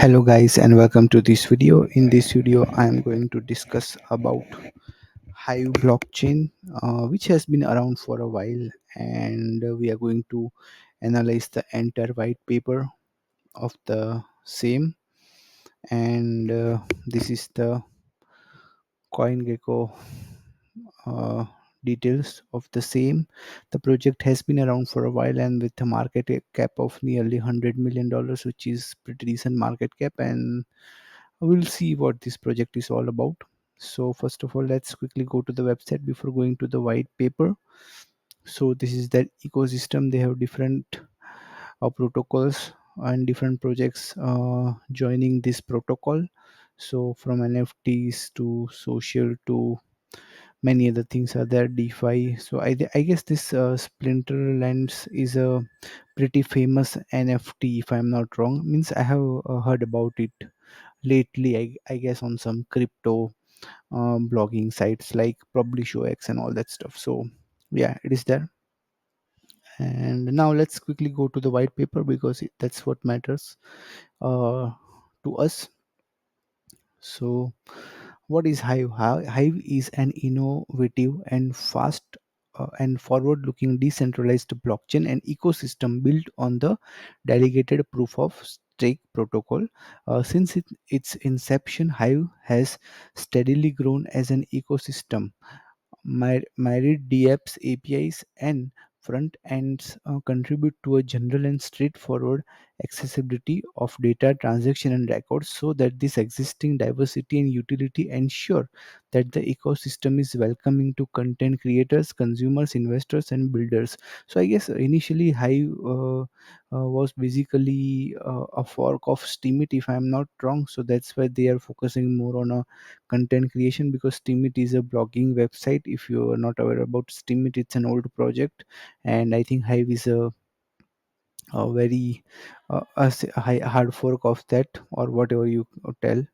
Hello guys and welcome to this video. In this video I am going to discuss about Hive blockchain, which has been around for a while, and we are going to analyze the entire white paper of the same. And this is the CoinGecko uh, details of the same. The project has been around for a while and with a market cap of nearly $100 million, which is pretty decent market cap, and we'll see what this project is all about. So first of all, let's quickly go to the website before going to the white paper. So this is that ecosystem. They have different protocols and different projects joining this protocol. So from NFTs to social to many other things are there, DeFi. So I guess this Splinter Lands is a pretty famous NFT, if I'm not wrong. Means I have heard about it lately, I guess on some crypto blogging sites like PublishOX and all that stuff. So yeah, it is there. And now let's quickly go to the white paper because that's what matters uh, to us. So what is Hive? Hive is an innovative and fast and forward looking decentralized blockchain and ecosystem built on the delegated proof of stake protocol. Since its inception, Hive has steadily grown as an ecosystem. Married dApps, APIs, and front ends contribute to a general and straightforward accessibility of data, transaction, and records, so that this existing diversity and utility ensure that the ecosystem is welcoming to content creators, consumers, investors, and builders. So I guess initially Hive was basically a fork of Steemit, if I'm not wrong. So that's why they are focusing more on a content creation, because Steemit is a blogging website. If you are not aware about Steemit, it's an old project, and I think Hive is a very hard fork of that, or whatever you tell,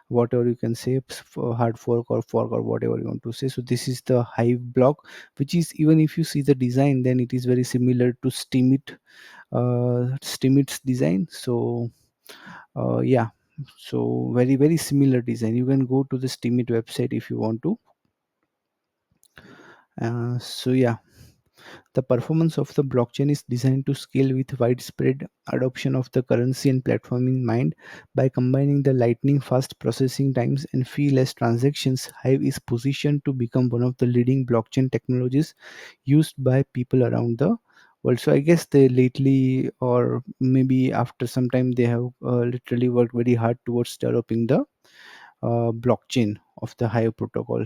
whatever you can say, hard fork or whatever you want to say. So this is the Hive blog, which is, even if you see the design, then it is very similar to Steemit's design. So yeah, so very similar design. You can go to the Steemit website if you want to. So yeah, the performance of the blockchain is designed to scale with widespread adoption of the currency and platform in mind. By combining the lightning fast processing times and fee-less transactions, Hive is positioned to become one of the leading blockchain technologies used by people around the world. So I guess they lately, or maybe after some time, they have literally worked very hard towards developing the blockchain of the Hive protocol.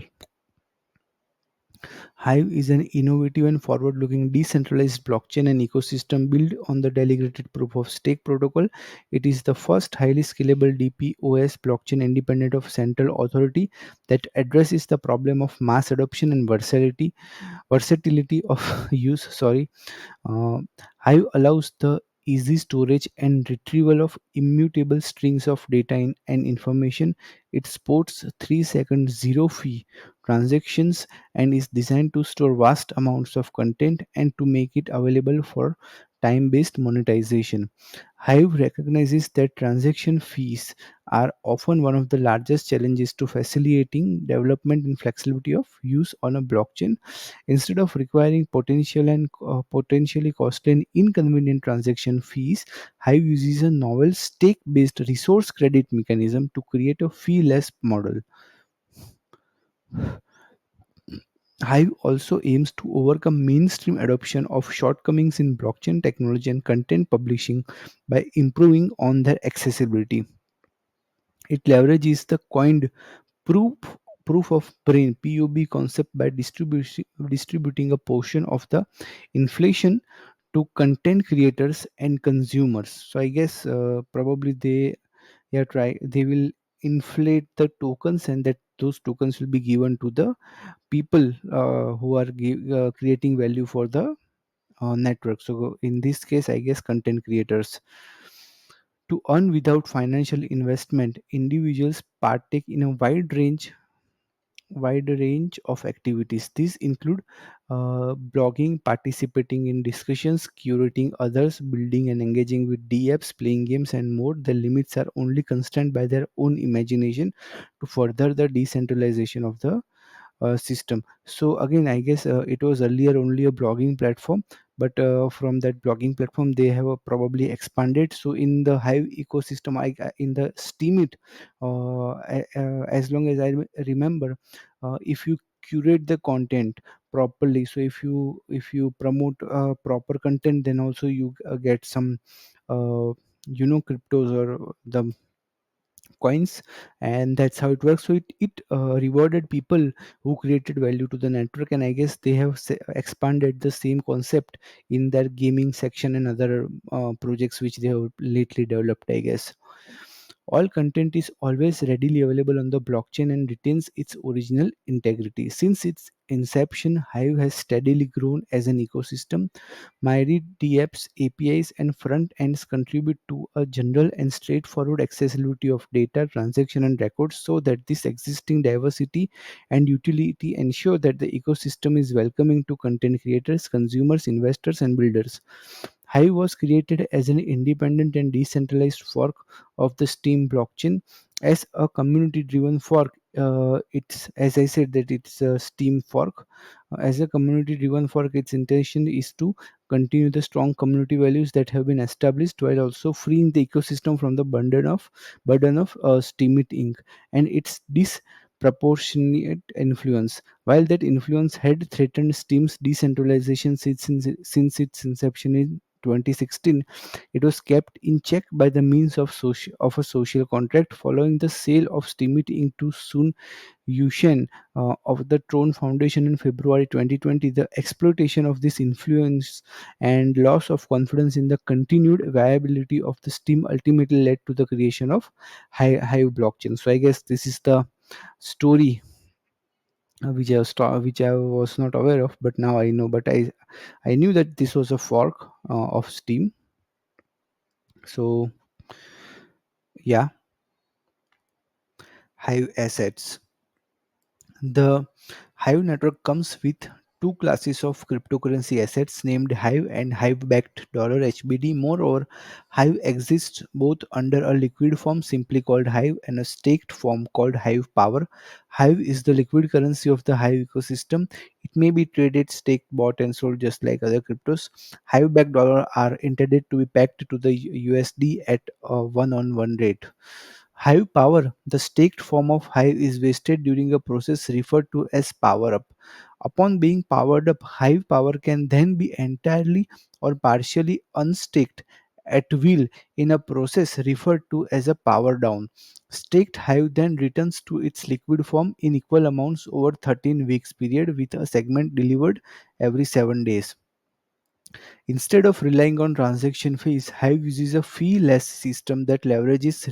Hive is an innovative and forward looking decentralized blockchain and ecosystem built on the delegated proof of stake protocol. It is the first highly scalable DPoS blockchain independent of central authority that addresses the problem of mass adoption and versatility of use. Sorry. uh, Hive allows the easy storage and retrieval of immutable strings of data and information. It supports 3-second zero fee transactions and is designed to store vast amounts of content and to make it available for time based monetization. Hive recognizes that transaction fees are often one of the largest challenges to facilitating development and flexibility of use on a blockchain. Instead of requiring potentially costly and inconvenient transaction fees, Hive uses a novel stake-based resource credit mechanism to create a fee-less model. Hive also aims to overcome mainstream adoption of shortcomings in blockchain technology and content publishing by improving on their accessibility. It leverages the coined proof proof of brain (POB) concept by distributing a portion of the inflation to content creators and consumers. So I guess probably they will inflate the tokens, and that those tokens will be given to the people who are creating value for the network. So in this case, I guess content creators. To earn without financial investment, individuals partake in a wide range wide range of activities. These include blogging, participating in discussions, curating others, building and engaging with DApps, playing games, and more. The limits are only constrained by their own imagination to further the decentralization of the system. So again, I guess it was earlier only a blogging platform, but from that blogging platform they have probably expanded. So in the Hive ecosystem, in the Steemit, as long as I remember, if you curate the content properly, so if you promote proper content, then also you get some uh, cryptos or the coins, and that's how it works. So it rewarded people who created value to the network, and I guess they have expanded the same concept in their gaming section and other projects which they have lately developed, I guess. All content is always readily available on the blockchain and retains its original integrity. Since its inception, Hive has steadily grown as an ecosystem. Myri DApps, APIs, and front ends contribute to a general and straightforward accessibility of data, transaction, and records, so that this existing diversity and utility ensure that the ecosystem is welcoming to content creators, consumers, investors, and builders. Hive was created as an independent and decentralized fork of the Steam blockchain. As a community-driven fork, it's, as I said, that it's a Steam fork. As a community-driven fork, its intention is to continue the strong community values that have been established, while also freeing the ecosystem from the burden of Steemit Inc. and its disproportionate influence. While that influence had threatened Steam's decentralization since its inception in 2016, it was kept in check by the means of a social contract. Following the sale of Steemit Inc. to Sun Yushen of the Tron Foundation in February 2020, the exploitation of this influence and loss of confidence in the continued viability of the Steam ultimately led to the creation of Hive blockchain. So I guess this is the story which I was not aware of, but now I know. But I knew that this was a fork of Steam. So yeah, Hive assets. The Hive network comes with two classes of cryptocurrency assets named Hive and Hive-backed $HBD. Moreover, Hive exists both under a liquid form simply called Hive and a staked form called Hive Power. Hive is the liquid currency of the Hive ecosystem. It may be traded, staked, bought, and sold just like other cryptos. Hive-backed dollar are intended to be pegged to the USD at a one-on-one rate. Hive power, the staked form of Hive, is wasted during a process referred to as power up. Upon being powered up, Hive power can then be entirely or partially unstaked at will in a process referred to as a power down. Staked Hive then returns to its liquid form in equal amounts over 13 weeks period with a segment delivered every 7 days. Instead of relying on transaction fees, Hive uses a fee-less system that leverages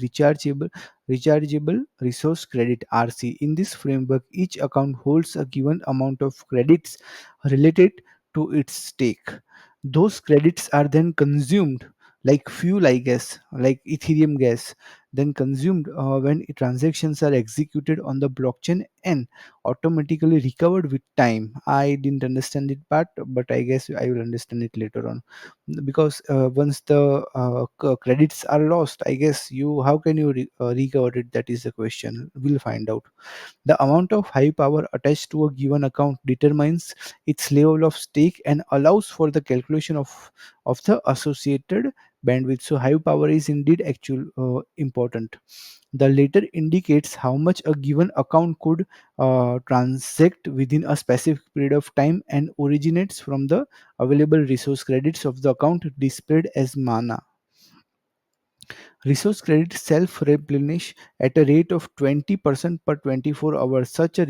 rechargeable resource credit (RC). In this framework, each account holds a given amount of credits related to its stake. Those credits are then consumed like fuel, I guess, like Ethereum gas, then consumed when transactions are executed on the blockchain and automatically recovered with time. I didn't understand it part, but I guess I will understand it later on, because once the credits are lost, I guess you how can you recover it? That is the question. We'll find out. The amount of high power attached to a given account determines its level of stake and allows for the calculation of the associated bandwidth. So high power is indeed actual important. The latter indicates how much a given account could transact within a specific period of time and originates from the available resource credits of the account displayed as mana. Resource credits self-replenish at a rate of 20% per 24 hours. Such a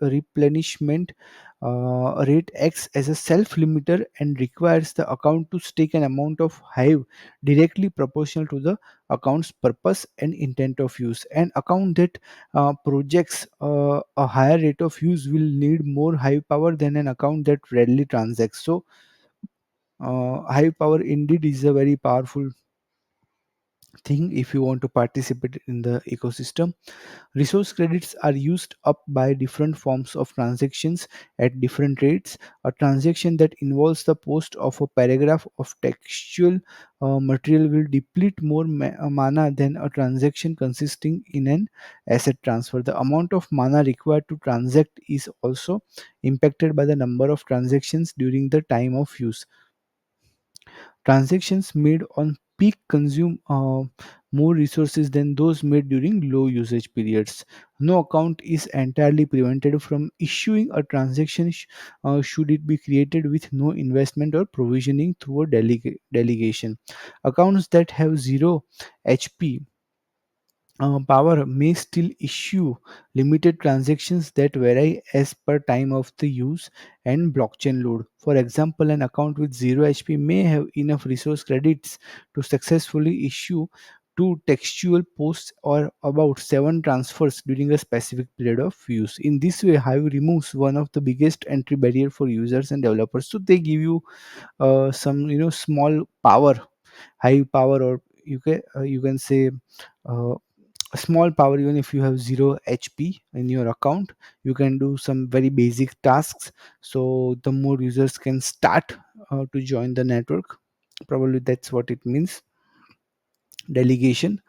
replenishment rate acts as a self-limiter and requires the account to stake an amount of Hive directly proportional to the account's purpose and intent of use. An account that projects a higher rate of use will need more Hive power than an account that readily transacts. So, Hive power indeed is a very powerful thing if you want to participate in the ecosystem. Resource credits are used up by different forms of transactions at different rates. A transaction that involves the post of a paragraph of textual material will deplete more mana than a transaction consisting in an asset transfer. The amount of mana required to transact is also impacted by the number of transactions during the time of use. Transactions made on peak consume more resources than those made during low usage periods. No account is entirely prevented from issuing a transaction should it be created with no investment or provisioning through a delegation. Accounts that have zero HP power may still issue limited transactions that vary as per time of the use and blockchain load. For example, an account with 0 HP may have enough resource credits to successfully issue two textual posts or about 7 transfers during a specific period of use. In this way, Hive removes one of the biggest entry barrier for users and developers. So they give you some small power, high power, or you can say uh, a small power. Even if you have 0 HP in your account, you can do some very basic tasks, so the more users can start to join the network. Probably that's what it means. Delegation.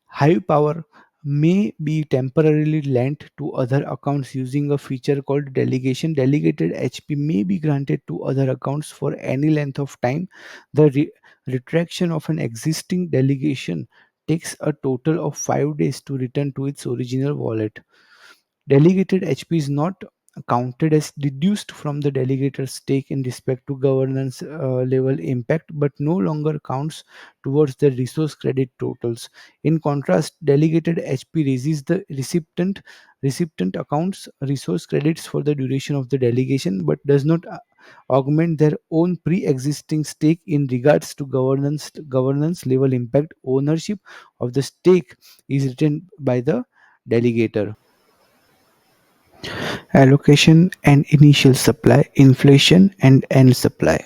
Hive power may be temporarily lent to other accounts using a feature called delegation. Delegated HP may be granted to other accounts for any length of time. The retraction of an existing delegation takes a total of 5 days to return to its original wallet. Delegated HP is not counted as deduced from the delegator's stake in respect to governance level impact, but no longer counts towards the resource credit totals. In contrast, delegated HP raises the recipient account's resource credits for the duration of the delegation, but does not augment their own pre-existing stake in regards to governance level impact. Ownership of the stake is retained by the delegator. Allocation and initial supply, inflation and end supply.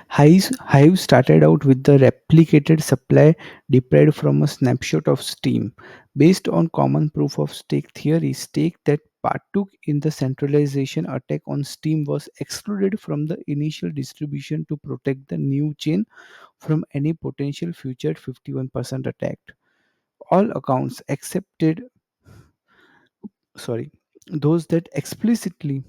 Hive started out with the replicated supply derived from a snapshot of Steam. Based on common proof of stake theory, stake that partook in the centralization attack on Steam was excluded from the initial distribution to protect the new chain from any potential future 51% attack. All accounts accepted, sorry, those that explicitly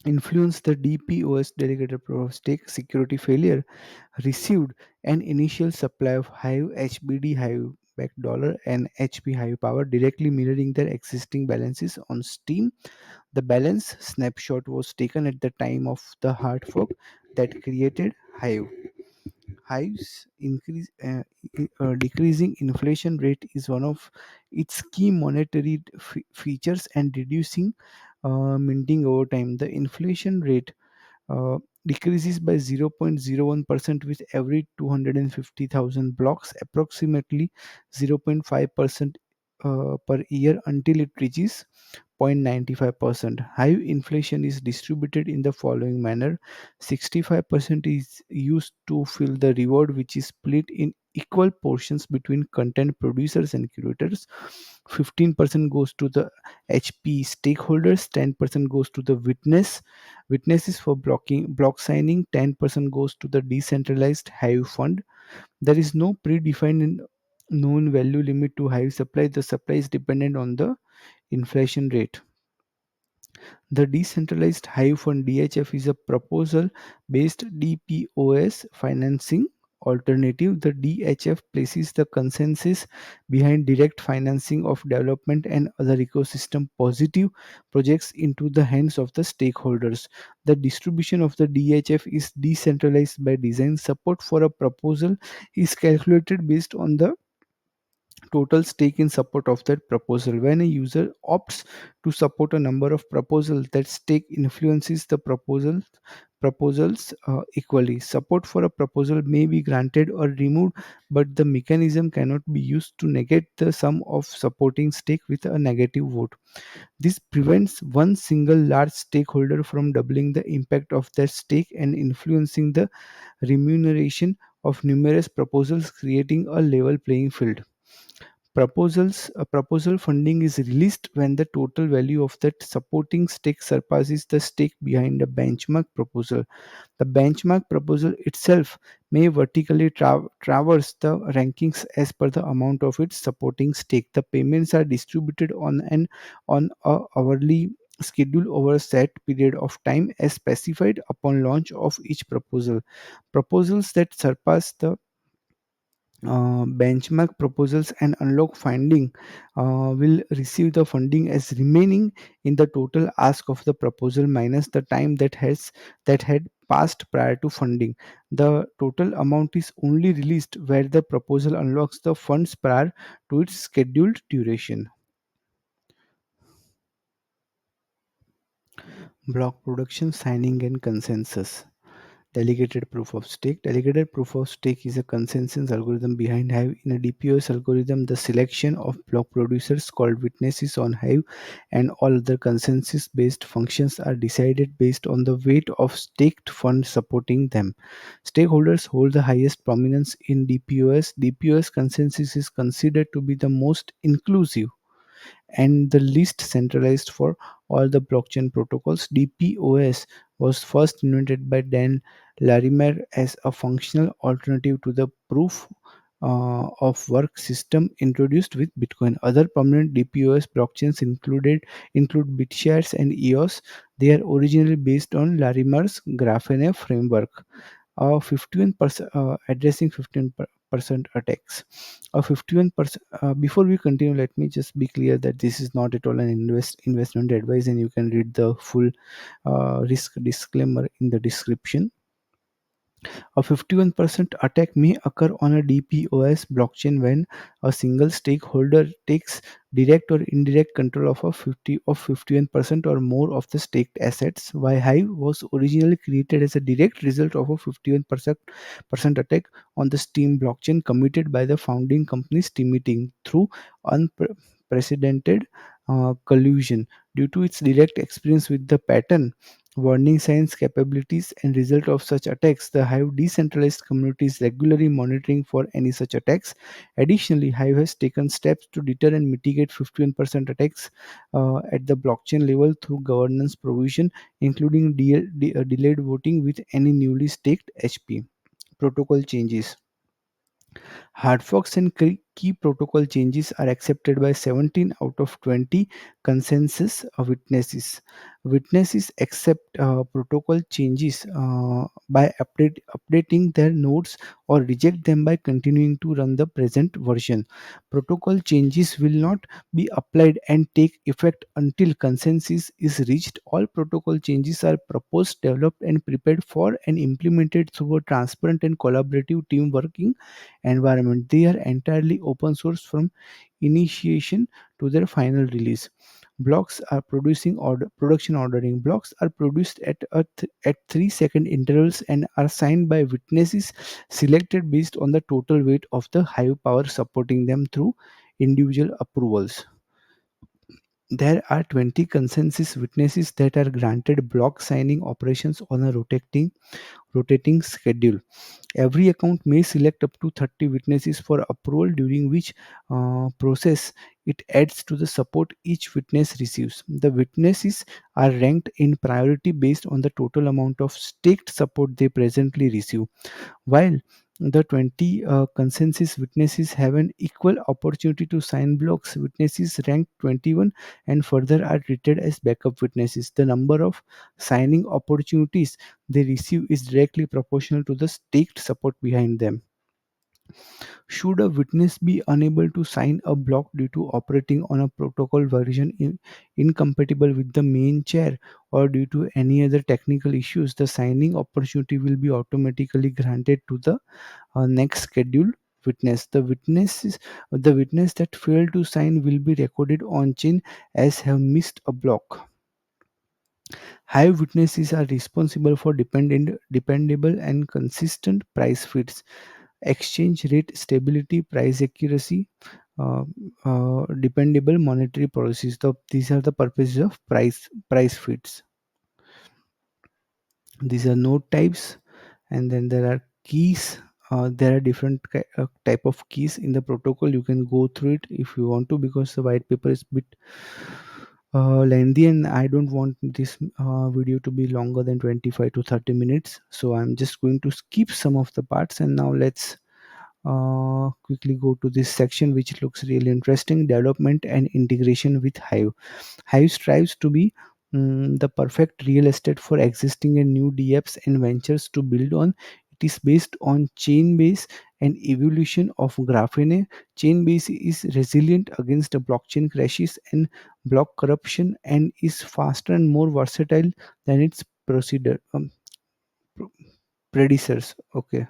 influence the DPoS delegated proof of stake security failure received an initial supply of Hive HBD Hive back dollar and HP Hive power directly mirroring their existing balances on Steam. The balance snapshot was taken at the time of the hard fork that created Hive. Hive's decreasing inflation rate is one of its key monetary features and reducing minting over time. The inflation rate uh, decreases by 0.01% with every 250,000 blocks, approximately 0.5% per year until it reaches 0.95%. Hive inflation is distributed in the following manner: 65% is used to fill the reward, which is split in equal portions between content producers and curators. 15% goes to the HP stakeholders, 10% goes to the witnesses for block signing, 10% goes to the decentralized Hive fund. There is no predefined known value limit to Hive supply. The supply is dependent on the inflation rate. The decentralized Hive fund DHF is a proposal based DPoS financing alternative. The DHF places the consensus behind direct financing of development and other ecosystem positive projects into the hands of the stakeholders. The distribution of the DHF is decentralized by design. Support for a proposal is calculated based on the total stake in support of that proposal. When a user opts to support a number of proposals, that stake influences the proposals equally. Support for a proposal may be granted or removed, but the mechanism cannot be used to negate the sum of supporting stake with a negative vote. This prevents one single large stakeholder from doubling the impact of their stake and influencing the remuneration of numerous proposals, creating a level playing field. Proposal funding is released when the total value of that supporting stake surpasses the stake behind a benchmark proposal. The benchmark proposal itself may vertically traverse the rankings as per the amount of its supporting stake. The payments are distributed on a hourly schedule over a set period of time as specified upon launch of each proposal. Proposals that surpass the benchmark proposals and unlock funding will receive the funding as remaining in the total ask of the proposal minus the time that had passed prior to funding. The total amount is only released where the proposal unlocks the funds prior to its scheduled duration. Block production, signing, and consensus. Delegated proof of stake. Delegated proof of stake is a consensus algorithm behind Hive. In a DPoS algorithm, the selection of block producers called witnesses on Hive and all other consensus based functions are decided based on the weight of staked funds supporting them. Stakeholders hold the highest prominence in DPoS. DPoS consensus is considered to be the most inclusive and the least centralized for all the blockchain protocols. DPoS was first invented by Dan Larimer as a functional alternative to the proof of work system introduced with Bitcoin. Other prominent DPoS blockchains include BitShares and EOS. They are originally based on Larimer's Graphene framework. 51% addressing 15% attacks. 51%. Before we continue, let me just be clear that this is not at all an investment advice, and you can read the full risk disclaimer in the description. A 51% attack may occur on a DPoS blockchain when a single stakeholder takes direct or indirect control of 51% or more of the staked assets. While Hive was originally created as a direct result of a 51% attack on the Steam blockchain committed by the founding company's team meeting through unprecedented collusion. Due to its direct experience with the pattern, warning signs, capabilities, and result of such attacks, the Hive decentralized community is regularly monitoring for any such attacks. Additionally, Hive has taken steps to deter and mitigate 51% attacks at the blockchain level through governance provision, including delayed voting with any newly staked HP. Protocol changes. Hard forks and key protocol changes are accepted by 17 out of 20 consensus witnesses. Witnesses accept protocol changes by updating their nodes or reject them by continuing to run the present version. Protocol changes will not be applied and take effect until consensus is reached. All protocol changes are proposed, developed, and prepared for and implemented through a transparent and collaborative team working environment. They are entirely open source from initiation to their final release. Blocks are production ordering. Blocks are produced at 3-second intervals and are signed by witnesses selected based on the total weight of the Hive power supporting them through individual approvals. There are 20 consensus witnesses that are granted block signing operations on a rotating schedule. Every account may select up to 30 witnesses for approval, during which process it adds to the support each witness receives. The witnesses are ranked in priority based on the total amount of staked support they presently receive. While the 20 consensus witnesses have an equal opportunity to sign blocks, witnesses ranked 21 and further are treated as backup witnesses. The number of signing opportunities they receive is directly proportional to the staked support behind them. Should a witness be unable to sign a block due to operating on a protocol version incompatible with the main chair or due to any other technical issues, the signing opportunity will be automatically granted to the next scheduled witness. The witness that failed to sign will be recorded on chain as have missed a block. Hive witnesses are responsible for dependable and consistent price feeds, exchange rate stability, price accuracy, uh, dependable monetary policies. These are the purposes of price feeds. These are node types, and then there are keys. there are different type of keys in the protocol. You can go through it if you want to, because the white paper is bit lengthy, and I don't want this video to be longer than 25 to 30 minutes, so I'm just going to skip some of the parts. And now let's quickly go to this section which looks really interesting: development and integration with Hive. Hive strives to be the perfect real estate for existing and new DApps and ventures to build on. It is based on chain base and evolution of Graphene. Chain base is resilient against the blockchain crashes and block corruption, and is faster and more versatile than its pro- predecessors. Okay,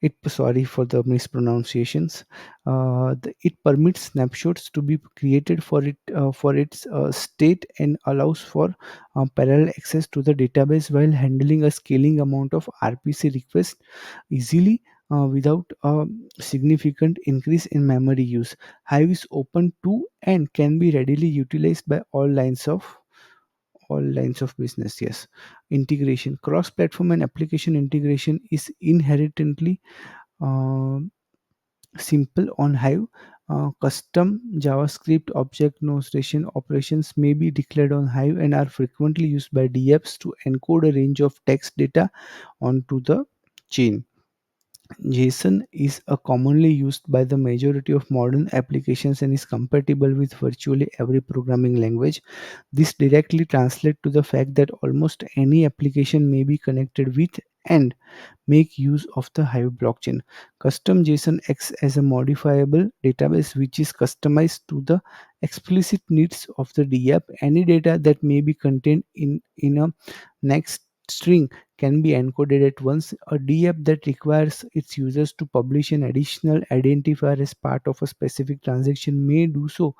it, sorry for the mispronunciations. It permits snapshots to be created for its state, and allows for parallel access to the database while handling a scaling amount of RPC requests easily, without a significant increase in memory use. Hive is open to and can be readily utilized by all lines of business. Yes, integration, cross platform and application integration is inherently uh, simple on Hive. Custom JavaScript object notation operations may be declared on Hive and are frequently used by DApps to encode a range of text data onto the chain. JSON is a commonly used by the majority of modern applications and is compatible with virtually every programming language. This directly translates to the fact that almost any application may be connected with and make use of the Hive blockchain. Custom JSON acts as a modifiable database which is customized to the explicit needs of the DApp. Any data that may be contained in a next string can be encoded at once. A DApp that requires its users to publish an additional identifier as part of a specific transaction may do so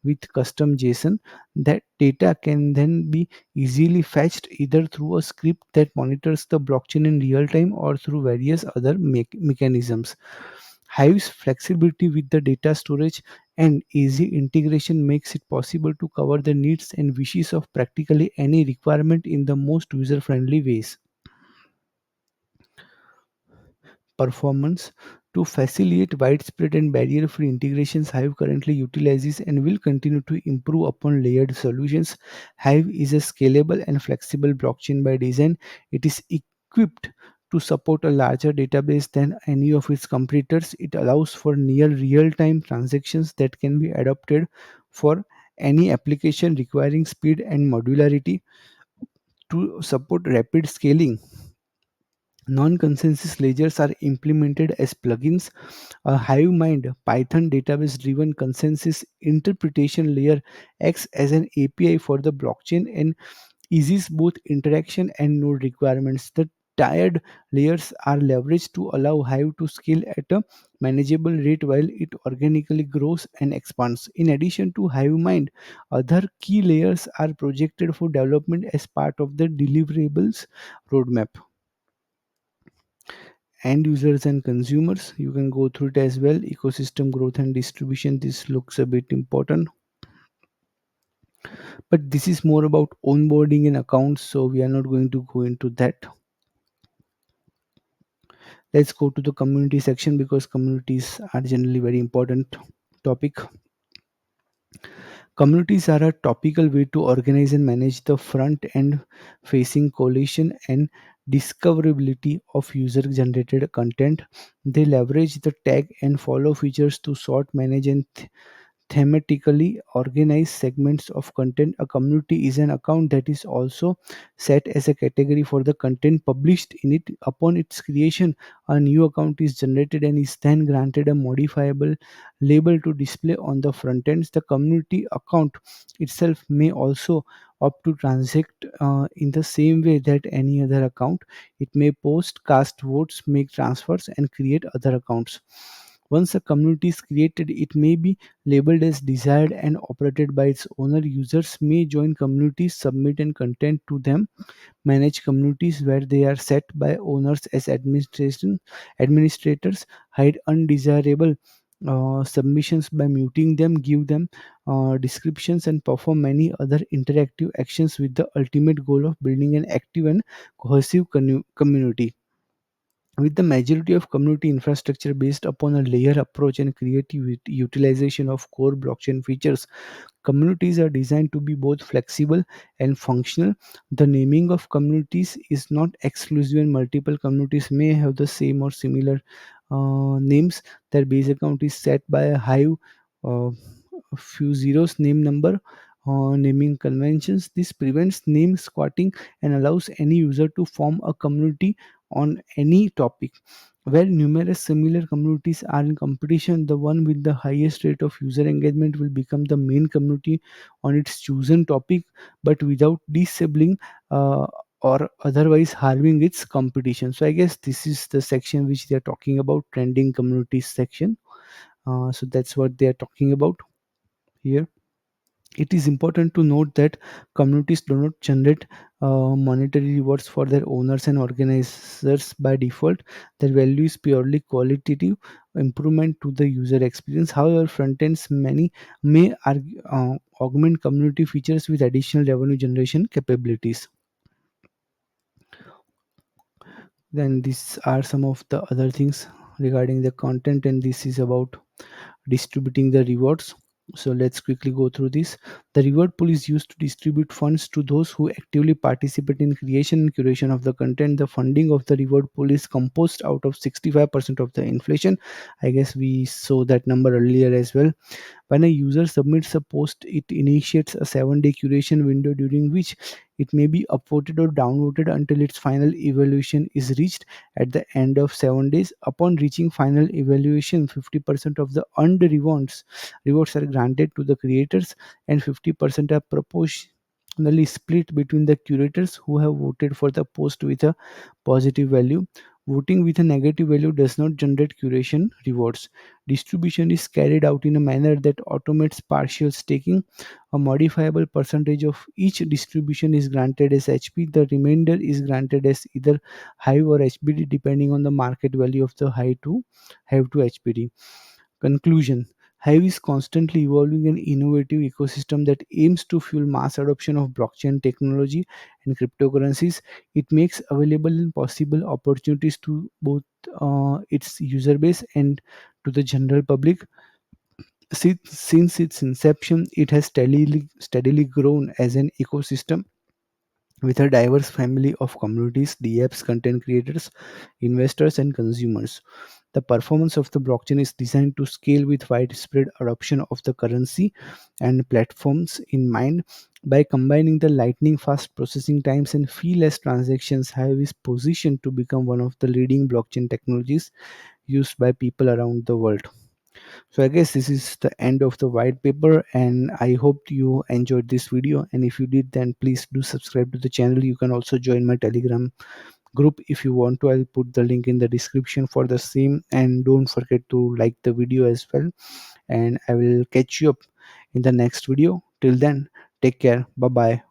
with custom JSON. That data can then be easily fetched either through a script that monitors the blockchain in real time or through various other mechanisms. Hive's flexibility with the data storage and easy integration makes it possible to cover the needs and wishes of practically any requirement in the most user friendly ways. Performance. To facilitate widespread and barrier-free integrations, Hive currently utilizes and will continue to improve upon layered solutions. Hive is a scalable and flexible blockchain by design. It is equipped to support a larger database than any of its competitors. It allows for near real-time transactions that can be adopted for any application requiring speed and modularity. To support rapid scaling, non-consensus ledgers are implemented as plugins. A HiveMind Python database-driven consensus interpretation layer acts as an API for the blockchain and eases both interaction and node requirements. The tiered layers are leveraged to allow Hive to scale at a manageable rate while it organically grows and expands. In addition to HiveMind, other key layers are projected for development as part of the deliverables roadmap. End users and consumers, you can go through it as well. Ecosystem growth and distribution, this looks a bit important, but this is more about onboarding and accounts, so we are not going to go into that. Let's go to the community section, because communities are generally very important topic. Communities are a topical way to organize and manage the front end facing collation and discoverability of user generated content. They leverage the tag and follow features to sort, manage, and thematically organize segments of content. A community is an account that is also set as a category for the content published in it. Upon its creation, a new account is generated and is then granted a modifiable label to display on the front ends. The community account itself may also opt to transact in the same way that any other account. It may post, cast votes, make transfers, and create other accounts. Once a community is created, it may be labeled as desired and operated by its owner. Users may join communities, submit and content to them, manage communities where they are set by owners as administrators, hide undesirable submissions by muting them, give them descriptions, and perform many other interactive actions with the ultimate goal of building an active and cohesive community. With the majority of community infrastructure based upon a layer approach and creative utilization of core blockchain features, communities are designed to be both flexible and functional. The naming of communities is not exclusive, and multiple communities may have the same or similar names. Their base account is set by a Hive, a few zeros name number. Naming conventions. This prevents name squatting and allows any user to form a community on any topic. Where numerous similar communities are in competition, the one with the highest rate of user engagement will become the main community on its chosen topic, but without disabling uh, or otherwise harming its competition. So I guess this is the section which they are talking about, trending communities section. So that's what they are talking about here. It is important to note that communities do not generate monetary rewards for their owners and organizers by default. Their value is purely qualitative improvement to the user experience. However, front ends many may augment community features with additional revenue generation capabilities. Then these are some of the other things regarding the content, and this is about distributing the rewards. So let's quickly go through this. The reward pool is used to distribute funds to those who actively participate in creation and curation of the content. The funding of the reward pool is composed out of 65% of the inflation. I guess we saw that number earlier as well. When a user submits a post, it initiates a 7-day curation window during which it may be upvoted or downvoted until its final evaluation is reached at the end of 7 days. Upon reaching final evaluation, 50% of the earned rewards are granted to the creators, and 50% are proportionally split between the curators who have voted for the post with a positive value. Voting with a negative value does not generate curation rewards. Distribution is carried out in a manner that automates partial staking. A modifiable percentage of each distribution is granted as HP. The remainder is granted as either Hive or HBD depending on the market value of the Hive to HBD. Conclusion: Hive is constantly evolving an innovative ecosystem that aims to fuel mass adoption of blockchain technology and cryptocurrencies. It makes available and possible opportunities to both its user base and to the general public. Since its inception, it has steadily grown as an ecosystem with a diverse family of communities, DApps, content creators, investors, and consumers. The performance of the blockchain is designed to scale with widespread adoption of the currency and platforms in mind. By combining the lightning fast processing times and fee-less transactions, Hive is positioned to become one of the leading blockchain technologies used by people around the world. So I guess this is the end of the white paper, and I hope you enjoyed this video. And if you did, then please do subscribe to the channel. You can also join my Telegram group if you want to. I'll put the link in the description for the same, and don't forget to like the video as well. And I will catch you up in the next video. Till then, take care. Bye bye.